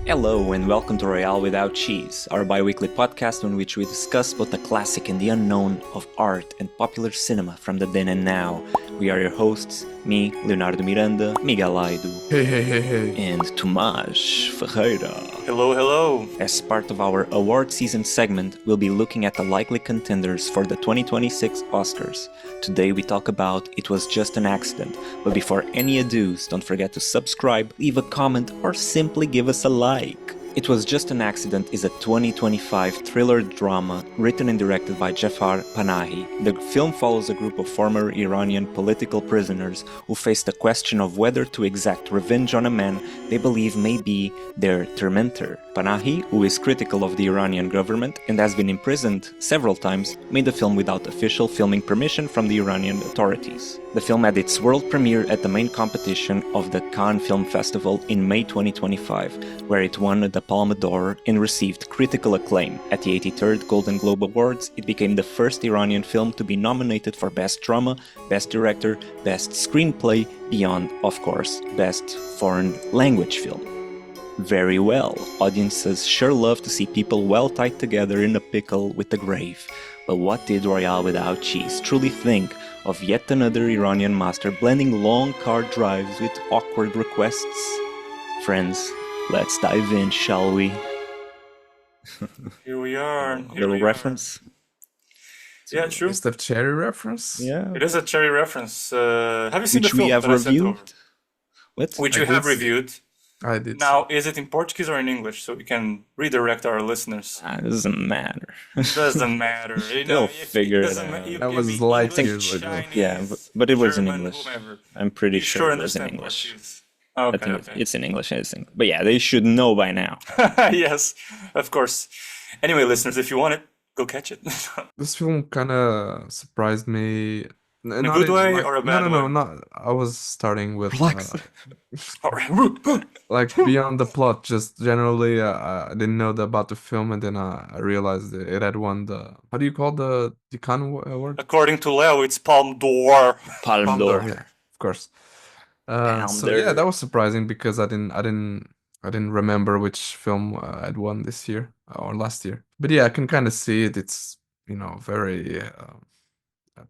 Hello and welcome to Royale Without Cheese, our bi-weekly podcast in which we discuss both the classic and the unknown of art and popular cinema from the then and now. We are your hosts, me, Leonardo Miranda, Miguel Aido, Hey. and Tomás Ferreira. Hello. As part of our award season segment, we'll be looking at the likely contenders for the 2026 Oscars. Today we talk about It Was Just an Accident, but before any ado, don't forget to subscribe, leave a comment, or simply give us a like. It Was Just an Accident is a 2025 thriller drama written and directed by Jafar Panahi. The film follows a group of former Iranian political prisoners who face the question of whether to exact revenge on a man they believe may be their tormentor. Panahi, who is critical of the Iranian government and has been imprisoned several times, made the film without official filming permission from the Iranian authorities. The film had its world premiere at the main competition of the Cannes Film Festival in May 2025, where it won the Palme d'Or and received critical acclaim. At the 83rd Golden Globe Awards, it became the first Iranian film to be nominated for Best Drama, Best Director, Best Screenplay, beyond, of course, Best Foreign Language Film. Very well, audiences sure love to see people well tied together in a pickle with the grave. But what did Royale Without Cheese truly think of yet another Iranian master blending long car drives with awkward requests? Friends, let's dive in, shall we? Here we are. Little reference? Yeah, true. Is that cherry reference? Yeah. It is a cherry reference. Have you seen Which the film we have that I sent over? reviewed. What? Which I you have did. reviewed. I did. Now, is it in Portuguese or in English? So we can redirect our listeners. It doesn't matter. Doesn't matter. You They'll know, figure it doesn't out. ma- you That can was be light English, years ago. Chinese, Yeah, but it was in German, English. whomever. I'm pretty You sure it was in understand English. Portuguese. I Okay, think okay. it's in English, I think. But yeah, they should know by now. Yes, of course. Anyway, listeners, if you want it, go catch it. This film kind of surprised me. In a good way or a bad no, way? not. I was starting with Relax. All right. like beyond the plot. Just generally, I didn't know about the film, and then I realized it had won the. How do you call the Cannes award? According to Leo, it's Palme d'Or. Palme d'Or. Yeah, of course. Palme So d'Or. yeah, that was surprising because I didn't remember which film had won this year or last year. But yeah, I can kind of see it. It's very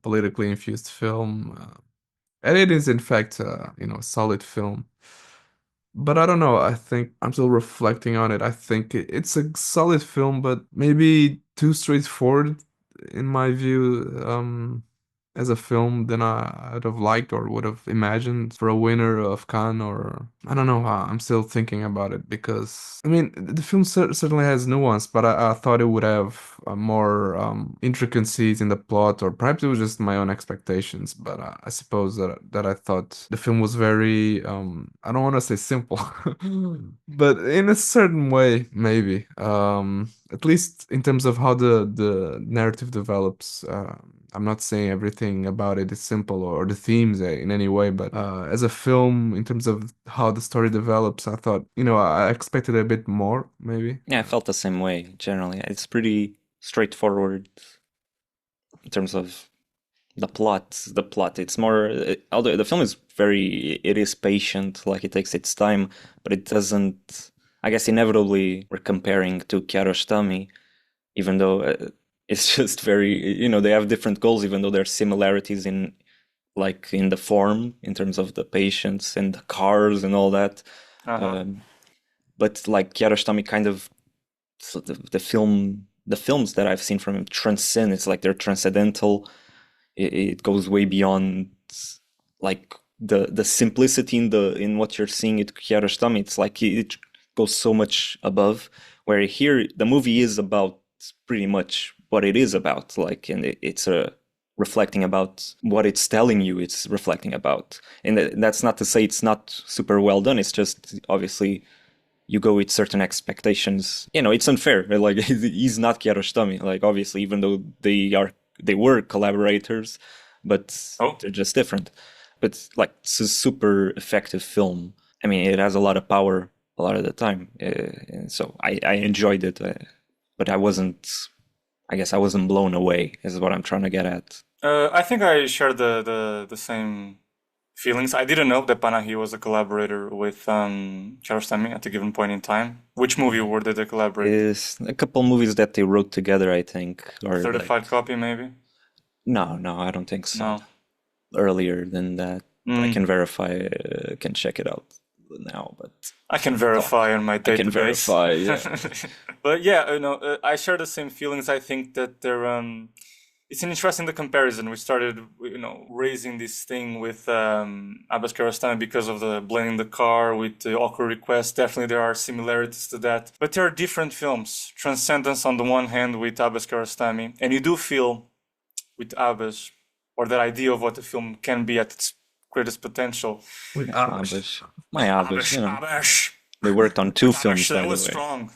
politically infused film, and it is in fact a solid film. But I don't know. I think I'm still reflecting on it. I think it's a solid film, but maybe too straightforward in my view. As a film than I'd have liked or would have imagined for a winner of Cannes, or I don't know. I'm still thinking about it because I mean the film certainly has nuance, but I thought it would have more intricacies in the plot, or perhaps it was just my own expectations. But I suppose that I thought the film was very I don't want to say simple, but in a certain way maybe. At least in terms of how the narrative develops. I'm not saying everything about it is simple or the themes in any way, but as a film, in terms of how the story develops, I thought, I expected a bit more, maybe. Yeah, I felt the same way, generally. It's pretty straightforward in terms of the plot. It's more... although the film is it is patient, like it takes its time, but it doesn't... I guess inevitably we're comparing to Kiarostami, even though... it's just very, they have different goals, even though there are similarities in the form, in terms of the patients and the cars and all that. Uh-huh. But like Kiarostami kind of, so the films that I've seen from him transcend. It's like they're transcendental. It goes way beyond like the simplicity in what you're seeing at Kiarostami. It's like it goes so much above. Where here the movie is about pretty much what it is about, like, and it's reflecting about what it's telling you. It's reflecting about, and that's not to say it's not super well done. It's just obviously you go with certain expectations. It's unfair. Like he's not Kiarostami. Like obviously, even though they were collaborators, but they're just different. But like it's a super effective film. I mean, it has a lot of power a lot of the time, and so I enjoyed it. But I guess I wasn't blown away, is what I'm trying to get at. I think I share the same feelings. I didn't know that Panahi was a collaborator with Kiarostami at a given point in time. Which movie were they collaborate? Is a couple movies that they wrote together, I think, or Certified Copy, maybe? no, I don't think so. No. Earlier than that, I can verify, can check it out now, but I can verify on my database. I can verify, yeah. But yeah, I share the same feelings. I think that they're it's an interesting the comparison. We started, raising this thing with Abbas Kiarostami because of the blending the car with the awkward request. Definitely there are similarities to that, but there are different films. Transcendence on the one hand with Abbas Kiarostami, and you do feel with Abbas, or that idea of what the film can be at its greatest potential. With Abbas. My Abbas, Abbas. They worked on two films, by That the was way. strong.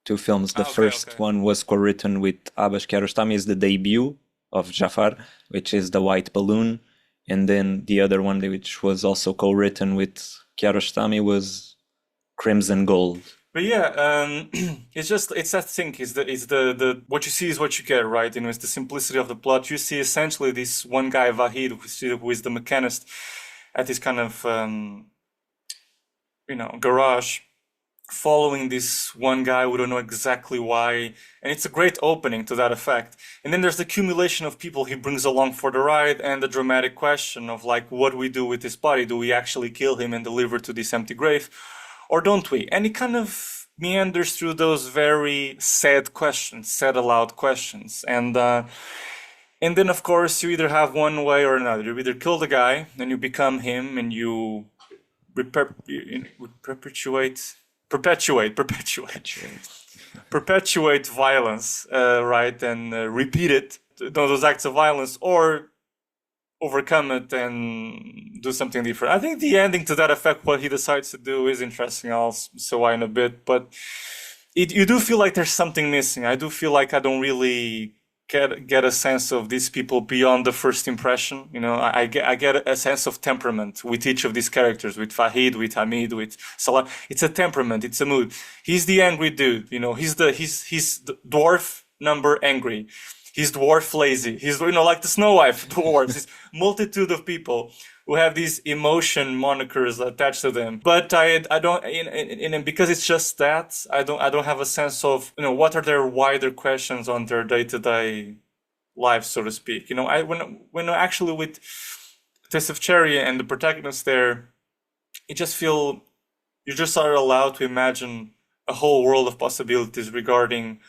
Two films. The Okay, first okay. one was co-written with Abbas Kiarostami, is the debut of Jafar, which is The White Balloon, and then the other one, which was also co-written with Kiarostami, was Crimson Gold. But yeah, it's that thing. It's the what you see is what you get, right? It's the simplicity of the plot. You see essentially this one guy, Vahid, who is the mechanist at this kind of garage, following this one guy. We don't know exactly why, and it's a great opening to that effect. And then there's the accumulation of people he brings along for the ride, and the dramatic question of like, what do we do with his body? Do we actually kill him and deliver to this empty grave, or don't we? And it kind of meanders through those very sad questions, said aloud questions, and then of course you either have one way or another. You either kill the guy and you become him, and you perpetuate violence, right, and repeat it, those acts of violence, or overcome it and do something different. I think the ending to that effect, what he decides to do, is interesting. I'll say why in a bit, but you do feel like there's something missing. I do feel like I don't really get a sense of these people beyond the first impression. I get a sense of temperament with each of these characters, with Fahid, with Hamid, with Salah. It's a temperament, it's a mood. He's the angry dude, he's the dwarf number angry. He's dwarf lazy. He's like the Snow White dwarves. This multitude of people who have these emotion monikers attached to them. But I don't, and because it's just that, I don't have a sense of what are their wider questions on their day-to-day lives, so to speak. When actually with Taste of Cherry and the protagonist there, you just are allowed to imagine a whole world of possibilities regarding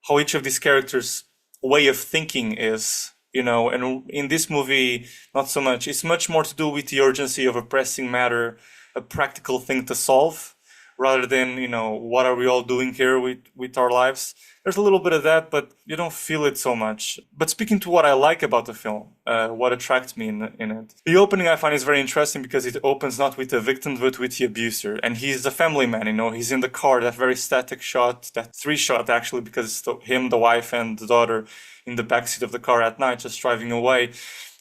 how each of these characters' way of thinking is, and in this movie, not so much. It's much more to do with the urgency of a pressing matter, a practical thing to solve, rather than, what are we all doing here with our lives? There's a little bit of that, but you don't feel it so much. But speaking to what I like about the film, what attracts me in it, the opening I find is very interesting because it opens not with the victim, but with the abuser. And he's a family man, he's in the car, that very static shot, that 3-shot actually, because it's him, the wife, and the daughter in the backseat of the car at night, just driving away.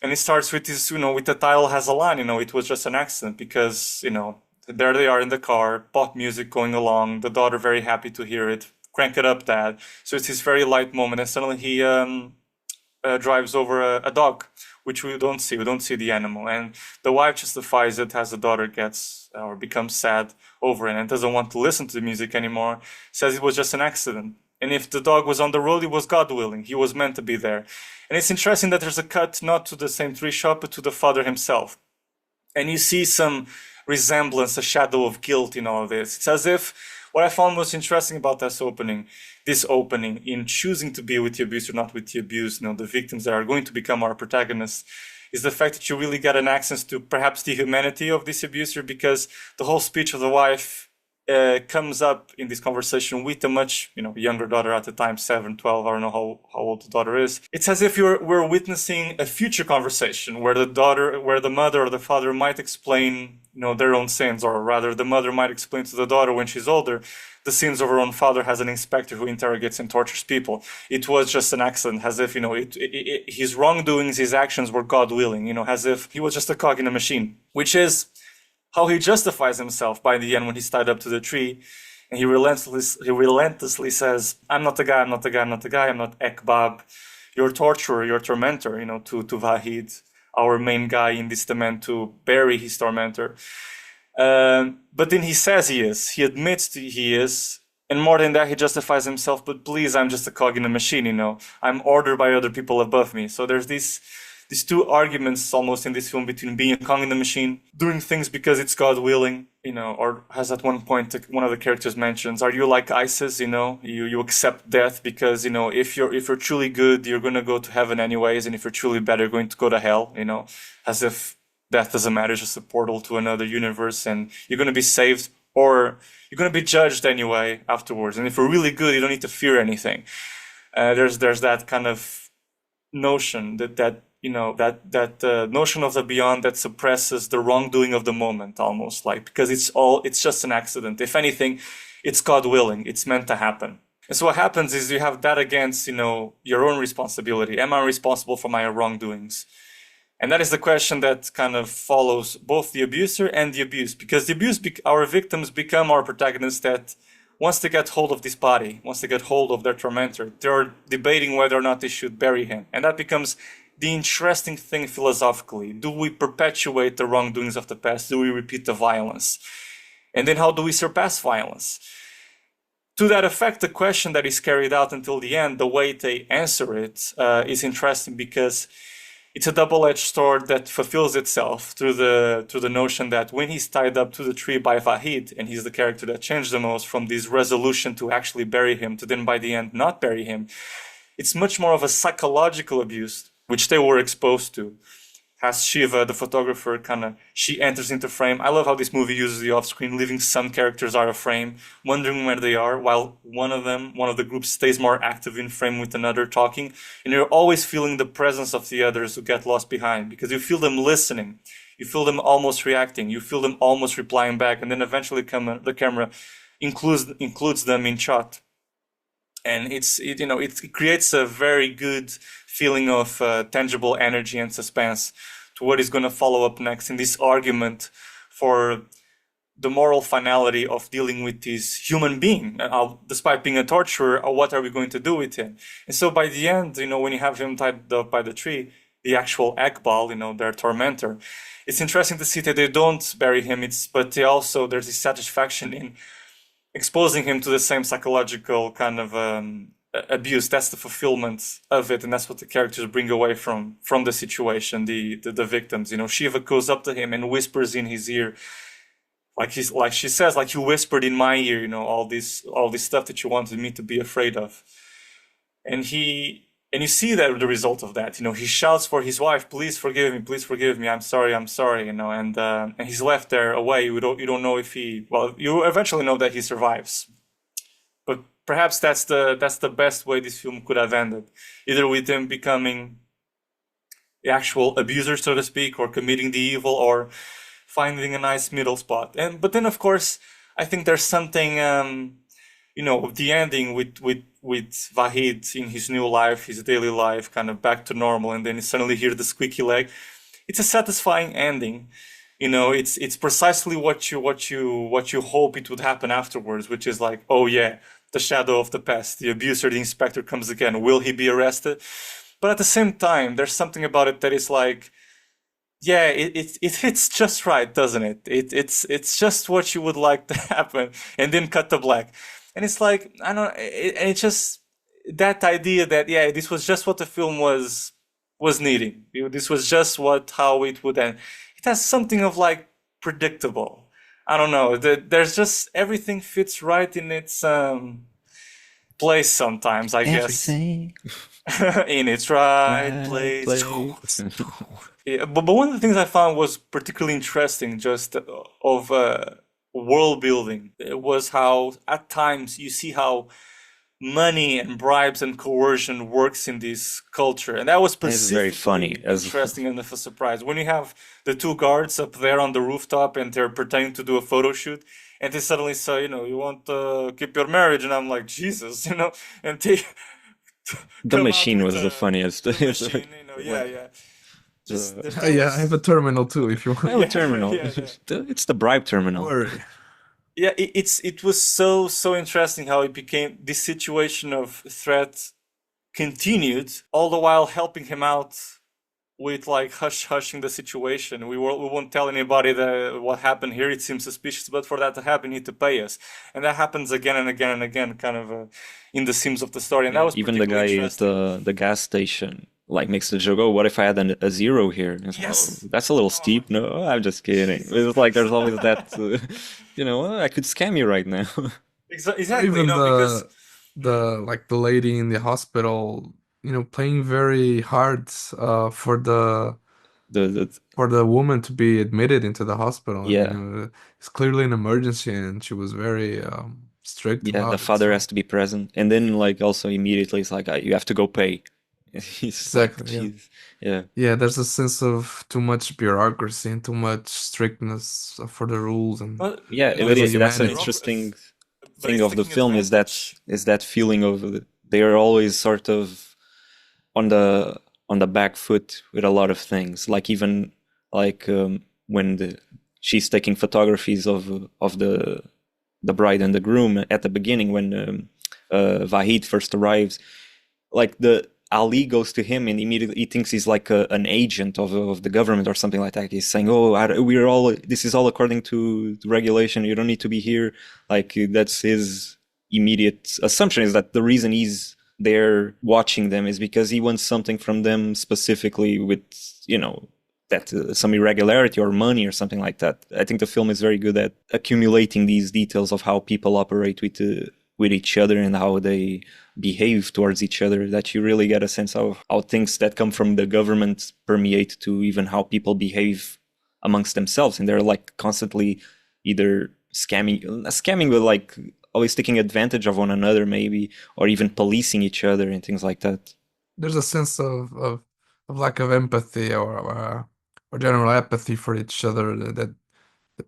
And it starts with this, with the title has a line, it was just an accident, because, there they are in the car, pop music going along, the daughter very happy to hear it, crank it up, dad. So it's this very light moment, and suddenly he drives over a dog, which we don't see the animal, and the wife justifies it as the daughter gets or becomes sad over it and doesn't want to listen to the music anymore, says it was just an accident. And if the dog was on the road, it was God willing. He was meant to be there. And it's interesting that there's a cut not to the same 3-shot, but to the father himself. And you see some resemblance, a shadow of guilt in all of this. It's as if what I found most interesting about this opening, in choosing to be with the abuser, not with the abused, the victims that are going to become our protagonists, is the fact that you really get an access to perhaps the humanity of this abuser, because the whole speech of the wife comes up in this conversation with a much younger daughter at the time, 7, 12, I don't know how old the daughter is. It's as if we're witnessing a future conversation where the mother or the father might explain their own sins, or rather the mother might explain to the daughter when she's older the sins of her own father as an inspector who interrogates and tortures people. It was just an accident, as if his wrongdoings, his actions were God willing, as if he was just a cog in a machine, which is how he justifies himself by the end when he's tied up to the tree, and he relentlessly says, I'm not the guy, I'm not Ekbab, your torturer, your tormentor, to Vahid. our main guy in this demand to bury his tormentor. But then he says he admits he is, and more than that, he justifies himself. But please, I'm just a cog in a machine, I'm ordered by other people above me. So there's these two arguments almost in this film between being a cog in the machine, doing things because it's God willing, or as at one point one of the characters mentions, are you like ISIS? You accept death because if you're truly good, you're gonna go to heaven anyways, and if you're truly bad, you're going to go to hell. As if death doesn't matter, it's just a portal to another universe, and you're gonna be saved or you're gonna be judged anyway afterwards. And if you're really good, you don't need to fear anything. There's that kind of notion that notion of the beyond that suppresses the wrongdoing of the moment, almost like, because it's just an accident. If anything, it's God willing. It's meant to happen. And so what happens is you have that against, your own responsibility. Am I responsible for my wrongdoings? And that is the question that kind of follows both the abuser and the abused, because the abused, our victims become our protagonists that once they get hold of this body, once they get hold of their tormentor, they're debating whether or not they should bury him. And that becomes the interesting thing philosophically. Do we perpetuate the wrongdoings of the past? Do we repeat the violence? And then how do we surpass violence? To that effect, the question that is carried out until the end, the way they answer it, is interesting because it's a double-edged sword that fulfills itself through the notion that when he's tied up to the tree by Vahid, and he's the character that changed the most from this resolution to actually bury him to then by the end not bury him, it's much more of a psychological abuse, which they were exposed to. As Shiva, the photographer, she enters into frame. I love how this movie uses the off-screen, leaving some characters out of frame, wondering where they are, while one of the groups stays more active in frame with another talking. And you're always feeling the presence of the others who get lost behind, because you feel them listening. You feel them almost reacting. You feel them almost replying back. And then eventually the camera includes them in shot. And it creates a very good feeling of tangible energy and suspense to what is going to follow up next in this argument for the moral finality of dealing with this human being. Despite being a torturer, what are we going to do with him? And so by the end, when you have him tied up by the tree, the actual Ekbal, their tormentor, it's interesting to see that they don't bury him, but there's this satisfaction in exposing him to the same psychological kind of abuse. That's the fulfillment of it, and that's what the characters bring away from the situation, the victims. Shiva goes up to him and whispers in his ear, like she says, like, you whispered in my ear, all this stuff that you wanted me to be afraid of. And you see that the result of that, he shouts for his wife, please forgive me, I'm sorry, and he's left there away. You don't know if you eventually know that he survives. But perhaps that's the best way this film could have ended, either with him becoming the actual abuser, so to speak, or committing the evil, or finding a nice middle spot. But then, of course, I think there's something, the ending with Vahid in his new life, his daily life, kind of back to normal, and then you suddenly hear the squeaky leg. It's a satisfying ending. It's precisely what you hope it would happen afterwards, which is like, oh yeah, the shadow of the past, the abuser, the inspector comes again. Will he be arrested? But at the same time, there's something about it that is like, yeah, it hits just right, doesn't it? It's just what you would like to happen, and then cut to black. And it's like, I don't, and it's just that idea that, yeah, this was just what the film was needing. This was just how it would end. It has something of like predictable. I don't know. There's just everything fits right in its place sometimes, I guess. Everything in its right place. Yeah, but one of the things I found was particularly interesting, just of world building, was how at times you see how money and bribes and coercion works in this culture, and that was very funny, interesting and a surprise. When you have the two guards up there on the rooftop and they're pretending to do a photo shoot, and they suddenly say, you want to keep your marriage, and I'm like, Jesus, and they The machine was the funniest. The machine, yeah. Yeah, I have a terminal too, if you want. I have a terminal. Yeah. It's the bribe terminal. Yeah, it was so interesting how it became this situation of threat continued, all the while helping him out with like hushing the situation. We won't tell anybody that what happened here. It seems suspicious, but for that to happen, you need to pay us, and that happens again and again and again, kind of in the themes of the story. And that Yeah, was even the particularly guy at interesting. the gas station like makes the joke, "Oh, what if I had a zero here?" And it's like, "Oh, Yes. that's a little Oh, steep." No, I'm just kidding. Jesus. It's like there's always that, "Oh, I could scam you right now." Or Exactly. even Because mm, the lady in the hospital, playing very hard The for the woman to be admitted into the hospital. I yeah, mean, it's clearly an emergency, and she was very strict yeah, the about it. father So has to be present, and then like also immediately it's like, "You have to go pay." He's like, exactly, yeah. "Jeez." Yeah, Yeah, there's a sense of too much bureaucracy and too much strictness for the rules and well, yeah, not but little just that's an humanity. interesting but thing it's of the taking film advantage. is that feeling of they are always sort of on the back foot with a lot of things. Like even like when she's taking photographies of the bride and the groom at the beginning when Vahid first arrives, like the Ali goes to him and immediately he thinks he's like an agent of the government or something like that. He's saying, "Oh, we're all this is all according to the regulation. You don't need to be here." Like that's his immediate assumption is that the reason he's there watching them is because he wants something from them specifically with that some irregularity or money or something like that. I think the film is very good at accumulating these details of how people operate with each other and how they behave towards each other, that you really get a sense of how things that come from the government permeate to even how people behave amongst themselves, and they're like constantly either scamming but like always taking advantage of one another maybe, or even policing each other and things like that. There's a sense of lack of empathy or general apathy for each other that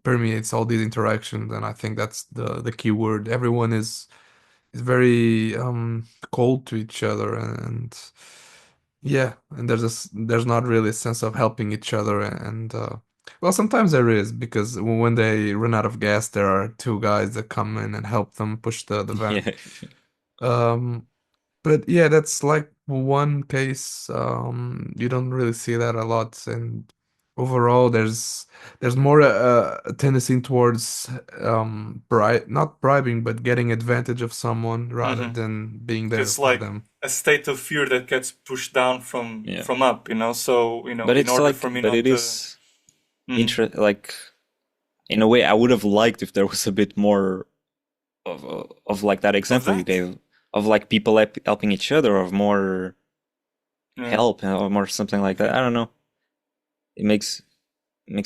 permeates all these interactions, and I think that's the key word. Everyone is very cold to each other, and yeah, and there's not really a sense of helping each other, and well, sometimes there is because when they run out of gas, there are two guys that come in and help them push the van. Yeah. Um, but yeah, that's like one case. You don't really see that a lot, and overall, there's more a tendency towards not bribing, but getting advantage of someone rather Hmm. than being there It's for like them. a state of fear that gets pushed down Yeah, from up. So but in it's order like for me but not it to. is Mhm. like in a way I would have liked if there was a bit more of like that Of example you that. gave of like people helping each other, of more Yeah. help or more something like that. I don't know. It makes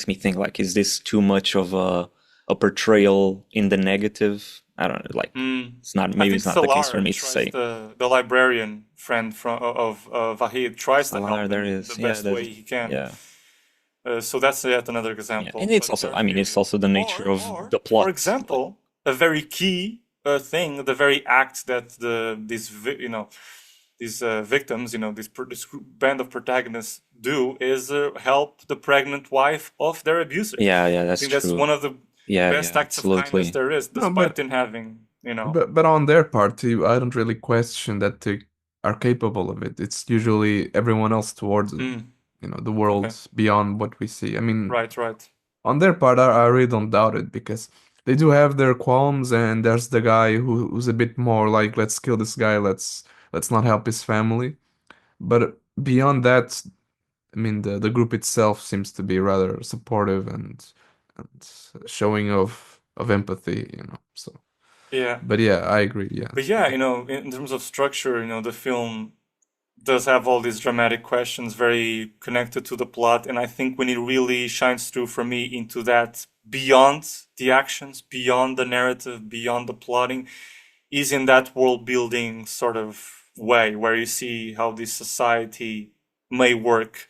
me think like, is this too much of a portrayal in the negative? I don't know. Like, Mm. it's not. I Maybe think it's not the case for Salar me to tries say. the librarian friend of Vahid tries to Salar, help there him the is. Yeah, best way there's. he can. Yeah, So that's yet another yeah, example. and it's But also. I mean, it's also the nature of or the for plot. Like, example, a very key thing, the very act that these victims, this band of protagonists do is help the pregnant wife of their abuser. yeah, yeah, I that's think that's true. one of the Yeah, best yeah, acts of kindness absolutely. there is, No, despite them having. but on their part too, I don't really question that they are capable of it. It's usually everyone else towards Mm, the okay, world beyond what we see. I mean, right. on their part, I really don't doubt it because they do have their qualms, and there's the guy who's a bit more like, let's kill this guy, let's not help his family. But beyond that, I mean, the group itself seems to be rather supportive and showing of empathy. So, Yeah. but yeah, I agree. Yeah, But yeah, in terms of structure, the film does have all these dramatic questions very connected to the plot, and I think when it really shines through for me into that beyond the actions, beyond the narrative, beyond the plotting, is in that world building sort of way where you see how this society may work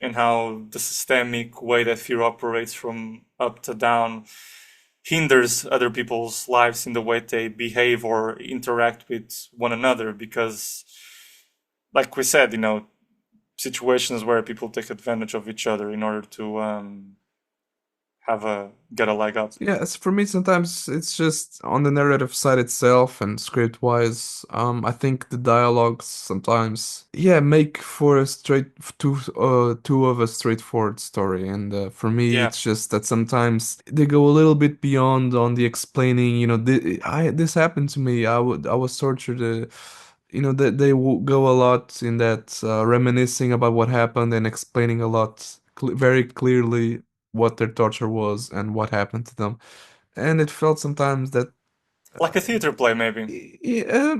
and how the systemic way that fear operates from up to down hinders other people's lives in the way they behave or interact with one another, because like we said, situations where people take advantage of each other in order to get a leg up. Yes, for me sometimes it's just on the narrative side itself and script wise. I think the dialogues sometimes, yeah, make for a too of a straightforward story. And for me, Yeah. it's just that sometimes they go a little bit beyond on the explaining. This happened to me. I was tortured. That they go a lot in that reminiscing about what happened and explaining a lot very clearly what their torture was and what happened to them. And it felt sometimes that, Like a theater play, maybe. yeah,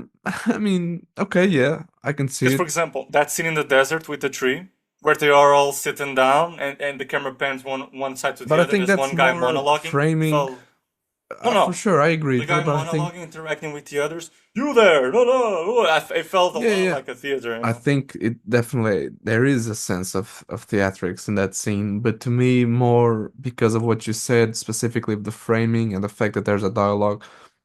I mean, okay, yeah, I can see Because, for it. example, that scene in the desert with the tree, where they are all sitting down and the camera pans one side to But the I other, and think there's that's one guy more monologuing. framing. Felt no, For no, sure, I agree. the guy But I think, monologuing, interacting with the others. You there? No, no. It felt a yeah, lot yeah. like a theater, you I know. think it definitely there is a sense of theatrics in that scene, but to me more because of what you said specifically of the framing and the fact that there's a dialogue,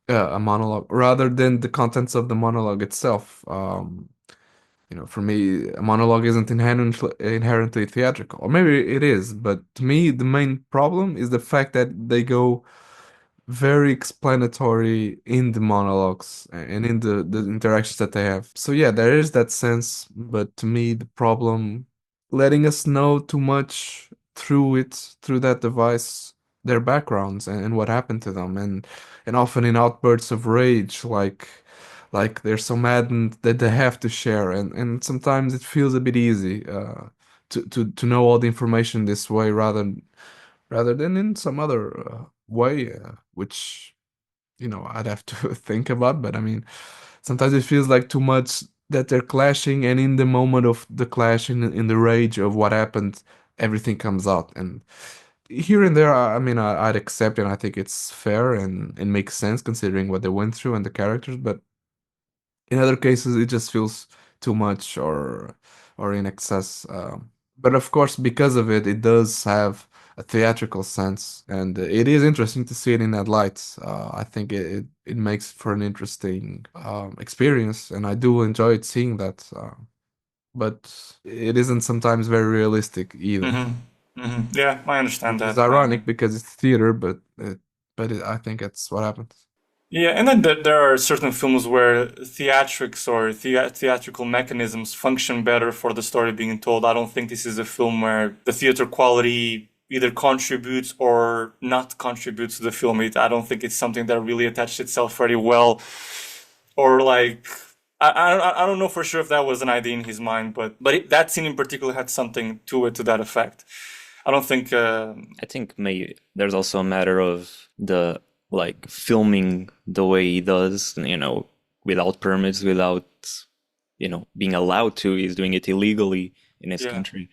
a monologue, rather than the contents of the monologue itself. For me, a monologue isn't inherently theatrical, or maybe it is, but to me, the main problem is the fact that they go very explanatory in the monologues and in the interactions that they have. So yeah, there is that sense, but to me the problem letting us know too much through that device, their backgrounds and what happened to them, and often in outbursts of rage, like they're so maddened that they have to share, and sometimes it feels a bit easy to know all the information this way rather than in some other way, which I'd have to think about. But I mean, sometimes it feels like too much that they're clashing, and in the moment of the clash, in the rage of what happened, everything comes out. And here and there, I mean, I'd accept, and I think it's fair and makes sense considering what they went through and the characters. But in other cases, it just feels too much or in excess. But of course, because of it, it does have a theatrical sense, and it is interesting to see it in that light. I think it makes for an interesting experience, and I do enjoy it seeing that. But it isn't sometimes very realistic either, Yeah, I understand which is that. ironic because it's theater, I think it's what happens. Yeah, and then there are certain films where theatrics or theatrical mechanisms function better for the story being told. I don't think this is a film where the theater quality either contributes or not contributes to the film. I don't think it's something that really attached itself very well. Or like, I don't know for sure if that was an idea in his mind, but that scene in particular had something to it to that effect. I don't think. I think maybe there's also a matter of the like filming the way he does, without permits, without being allowed to. He's doing it illegally in his Yeah. country.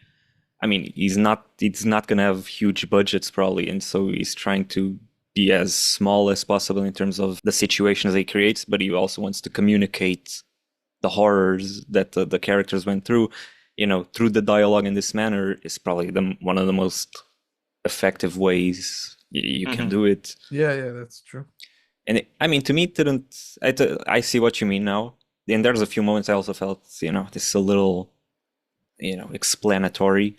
I mean, he's not gonna have huge budgets probably, and so he's trying to be as small as possible in terms of the situations he creates, but he also wants to communicate the horrors that the characters went through. Through the dialogue in this manner is probably one of the most effective ways you can do it. Yeah, that's true. And I mean, to me, it didn't. I see what you mean now. And there's a few moments I also felt, this is a little, explanatory.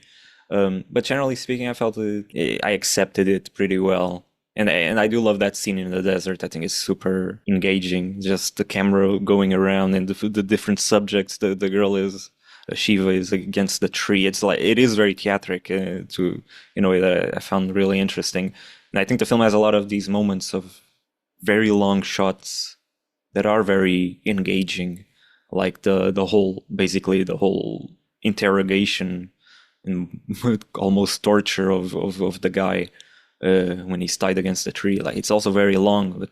But generally speaking, I felt I accepted it pretty well. And I do love that scene in the desert. I think it's super engaging. Just the camera going around and the different subjects the girl is. Shiva is against the tree. It is very theatric to in a way that I found really interesting. And I think the film has a lot of these moments of very long shots that are very engaging, like basically the whole interrogation and almost torture of the guy when he's tied against the tree. Like it's also very long, but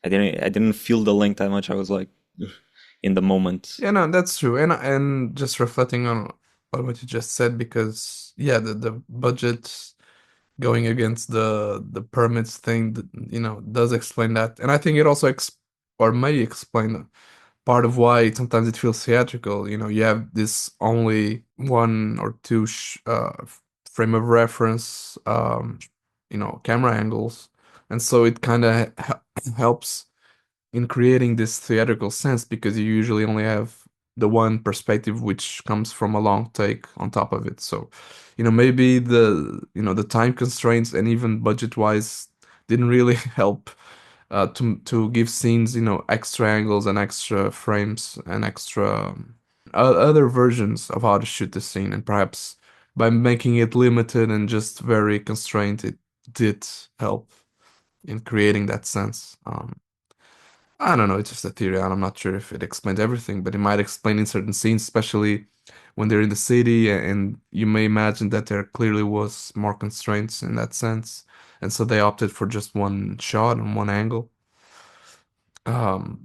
I didn't feel the length that much. I was like in the moment. Yeah, no, that's true. And just reflecting on what you just said, because yeah, the budget going against the permits thing, does explain that. And I think it also or may explain part of why sometimes it feels theatrical. You have this only one or two frame of reference, camera angles, and so it kind of helps in creating this theatrical sense because you usually only have the one perspective which comes from a long take on top of it. So, maybe the time constraints and even budget wise didn't really help to give scenes, extra angles and extra frames and extra other versions of how to shoot the scene. And perhaps by making it limited and just very constrained, it did help in creating that sense. I don't know, it's just a theory, and I'm not sure if it explains everything, but it might explain in certain scenes, especially when they're in the city, and you may imagine that there clearly was more constraints in that sense, and so they opted for just one shot and one angle.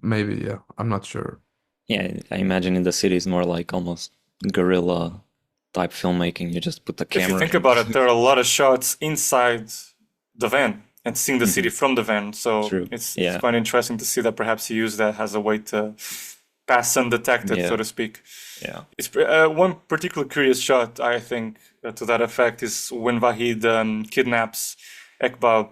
Maybe, yeah, I'm not sure. Yeah, I imagine in the city is more like almost guerrilla type filmmaking. You just put the camera. If you think about it, there are a lot of shots inside the van and seeing the city from the van. So True. it's Yeah. quite interesting to see that perhaps he used that as a way to pass undetected, Yeah. so to speak. Yeah. It's one particular curious shot, I think, to that effect is when Vahid kidnaps Ekbab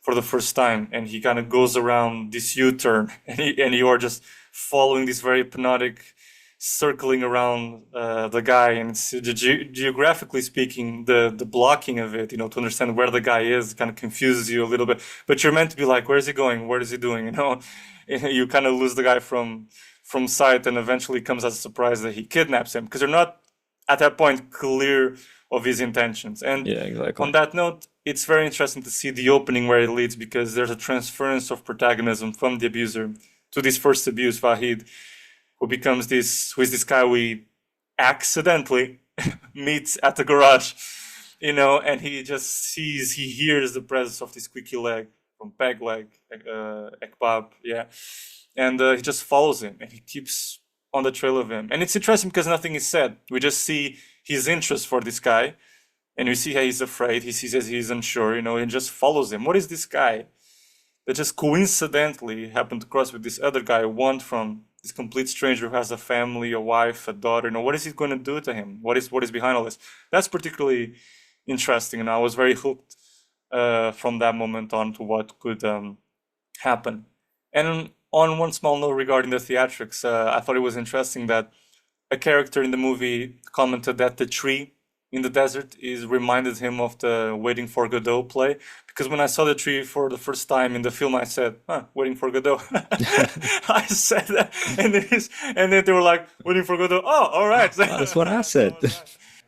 for the first time, and he kind of goes around this U-turn, and you are just following this very hypnotic circling around the guy, and it's, geographically speaking, the blocking of it, to understand where the guy is, kind of confuses you a little bit. But you're meant to be like, where is he going? What is he doing? You kind of lose the guy from sight, and eventually comes as a surprise that he kidnaps him, because you're not at that point clear of his intentions. And Yeah, exactly. on that note, it's very interesting to see the opening where it leads, because there's a transference of protagonism from the abuser to this first abuse, Vahid, who is this guy we accidentally meet at the garage, and he hears the presence of this squeaky leg from Peg Leg, Ekbab, yeah. And he just follows him, and he keeps on the trail of him. And it's interesting because nothing is said. We just see his interest for this guy, and we see how he's afraid. He sees as he's unsure, and just follows him. What is this guy that just coincidentally happened to cross with this other guy, one from this complete stranger who has a family, a wife, a daughter? What is he going to do to him? What is behind all this? That's particularly interesting, and I was very hooked from that moment on to what could happen. And on one small note regarding the theatrics, I thought it was interesting that a character in the movie commented that the tree in the desert reminded him of the Waiting for Godot play. Because when I saw the tree for the first time in the film, I said, Waiting for Godot. I said that, and then they were like, Waiting for Godot. Oh, all right. That's what I said.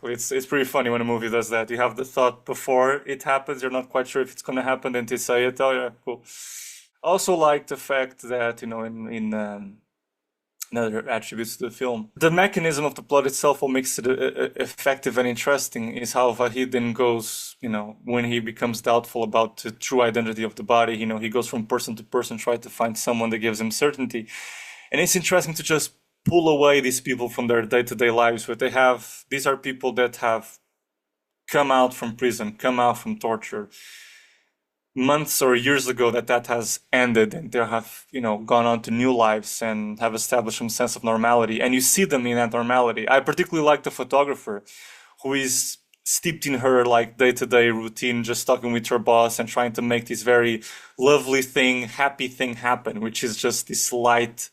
It's pretty funny when a movie does that. You have the thought before it happens. You're not quite sure if it's going to happen. Then they say it. Oh, yeah, cool. I also like the fact that, in other attributes to the film, the mechanism of the plot itself, what makes it effective and interesting, is how Vahid then goes, when he becomes doubtful about the true identity of the body, he goes from person to person, trying to find someone that gives him certainty. And it's interesting to just pull away these people from their day-to-day lives, but these are people that have come out from prison, come out from torture, months or years ago that has ended, and they have gone on to new lives and have established some sense of normality, and you see them in that normality. I particularly like the photographer, who is steeped in her day-to-day routine, just talking with her boss and trying to make this very lovely thing, happy thing happen, which is just this light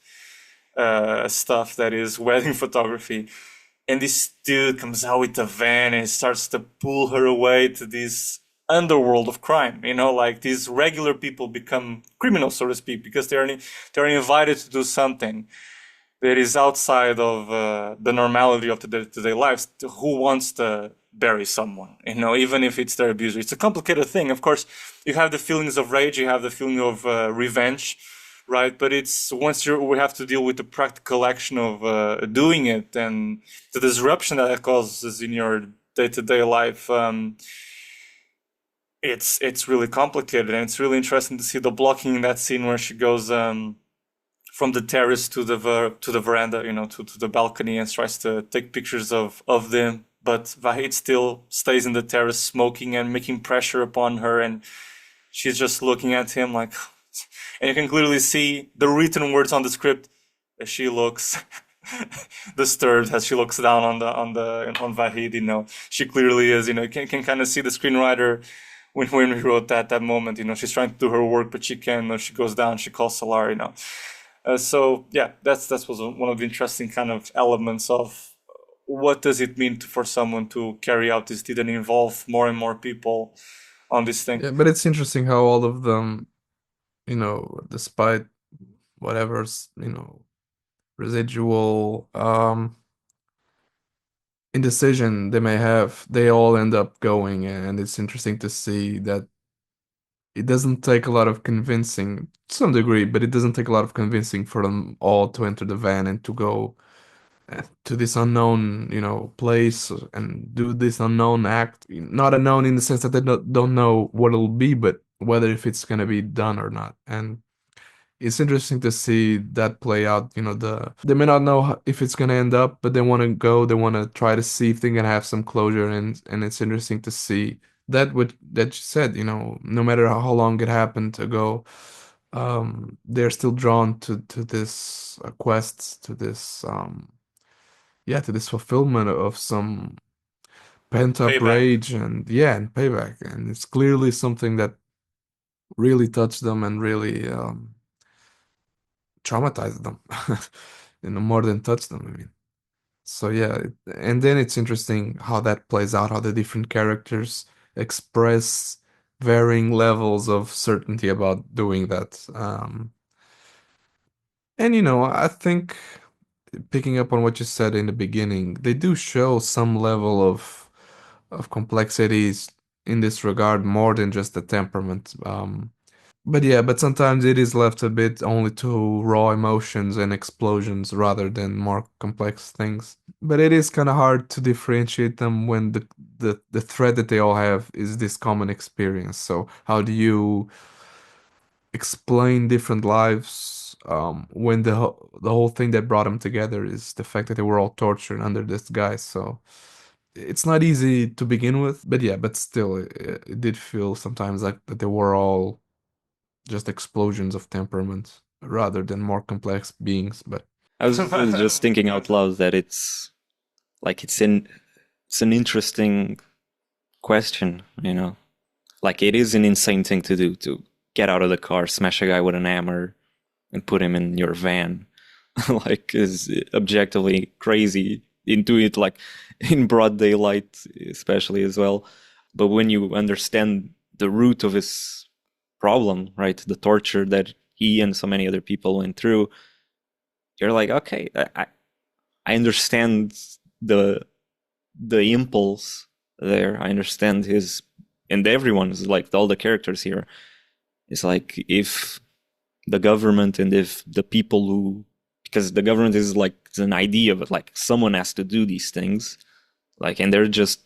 stuff that is wedding photography. And this dude comes out with a van and starts to pull her away to this underworld of crime. These regular people become criminals, so to speak, because they're invited to do something that is outside of the normality of the day-to-day lives. Who wants to bury someone, even if it's their abuser? It's a complicated thing. Of course, you have the feelings of rage, you have the feeling of revenge, right? But it's we have to deal with the practical action of doing it, and the disruption that it causes in your day-to-day life. It's really complicated, and it's really interesting to see the blocking in that scene where she goes from the terrace to the veranda, to the balcony, and tries to take pictures of them. But Vahid still stays in the terrace smoking and making pressure upon her, and she's just looking at him like, and you can clearly see the written words on the script as she looks disturbed, as she looks down on Vahid. She clearly is, you can kind of see the screenwriter when we wrote that moment, she's trying to do her work, but she can't. She goes down, she calls Salar, So yeah, that was one of the interesting kind of elements of what does it mean for someone to carry out this deed and involve more and more people on this thing. Yeah, but it's interesting how all of them, you know, despite whatever's, you know, residual indecision they may have, they all end up going, and it's interesting to see that it doesn't take a lot of convincing, to some degree, but it doesn't take a lot of convincing for them all to enter the van and to go to this unknown, you know, place and do this unknown act. Not unknown in the sense that they don't know what it'll be, but whether if it's gonna be done or not. And it's interesting to see that play out. You know, they may not know if it's gonna end up, but they want to go. They want to try to see if they can have some closure, and it's interesting to see that what that you said. You know, no matter how long it happened ago, they're still drawn to this quest, to this yeah, to this fulfillment of some pent up Payback. rage and payback, and it's clearly something that really touched them and really traumatized them, you know, more than touched them. I mean, so yeah, and then it's interesting how that plays out, how the different characters express varying levels of certainty about doing that. And you know, I think picking up on what you said in the beginning, they do show some level of complexities in this regard, more than just the temperament. But yeah, but sometimes it is left a bit only to raw emotions and explosions rather than more complex things. But it is kind of hard to differentiate them when the thread that they all have is this common experience. So how do you explain different lives when the whole thing that brought them together is the fact that they were all tortured under this guy? So it's not easy to begin with, but yeah, but still, it did feel sometimes like that they were all just explosions of temperament rather than more complex beings. But I was just thinking out loud that it's like it's an interesting question, you know. Like it is an insane thing to do, to get out of the car, smash a guy with an hammer, and put him in your van. Like is objectively crazy. Do it like in broad daylight, especially as well. But when you understand the root of his problem, right, the torture that he and so many other people went through, you're like, okay, I understand the impulse there. I understand his, and everyone's like, all the characters here, it's like if the government and if the people who, because the government is like, it's an idea, but like someone has to do these things, like, and they're just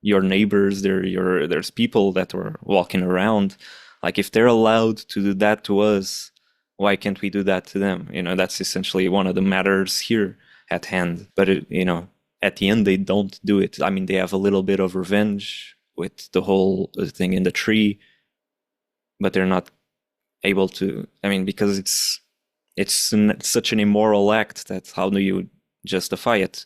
your neighbors, there's people that are walking around. Like if they're allowed to do that to us, why can't we do that to them? You know, that's essentially one of the matters here at hand. But you know, at the end, they don't do it. I mean, they have a little bit of revenge with the whole thing in the tree, but they're not able to. I mean, because it's such an immoral act that how do you justify it?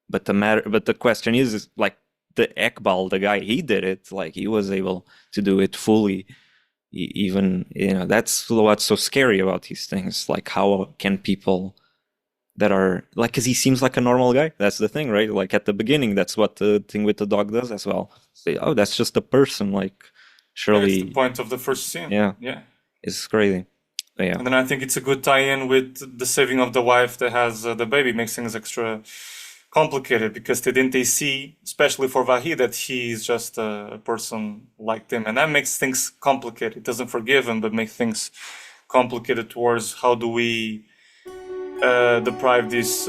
But the question is like the Ekbal, the guy, he did it. Like he was able to do it fully. Even, you know, that's what's so scary about these things. Like how can people that are like, because he seems like a normal guy, that's the thing, right? Like at the beginning, that's what the thing with the dog does as well. Say, oh, that's just a person. Like surely that's the point of the first scene. Yeah, it's crazy. But yeah, and then I think it's a good tie-in with the saving of the wife that has the baby. Makes things extra complicated because they see, especially for Vahi, that he is just a person like them, and that makes things complicated. It doesn't forgive him, but makes things complicated towards how do we deprive this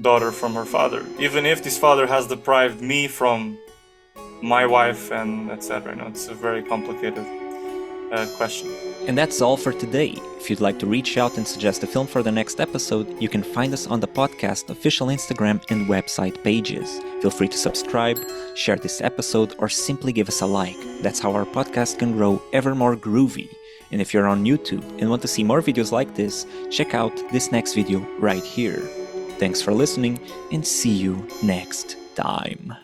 daughter from her father, even if this father has deprived me from my wife and etc. You know, it's a very complicated question. And that's all for today. If you'd like to reach out and suggest a film for the next episode, you can find us on the podcast official Instagram and website pages. Feel free to subscribe, share this episode, or simply give us a like. That's how our podcast can grow ever more groovy. And if you're on YouTube and want to see more videos like this, check out this next video right here. Thanks for listening, and see you next time.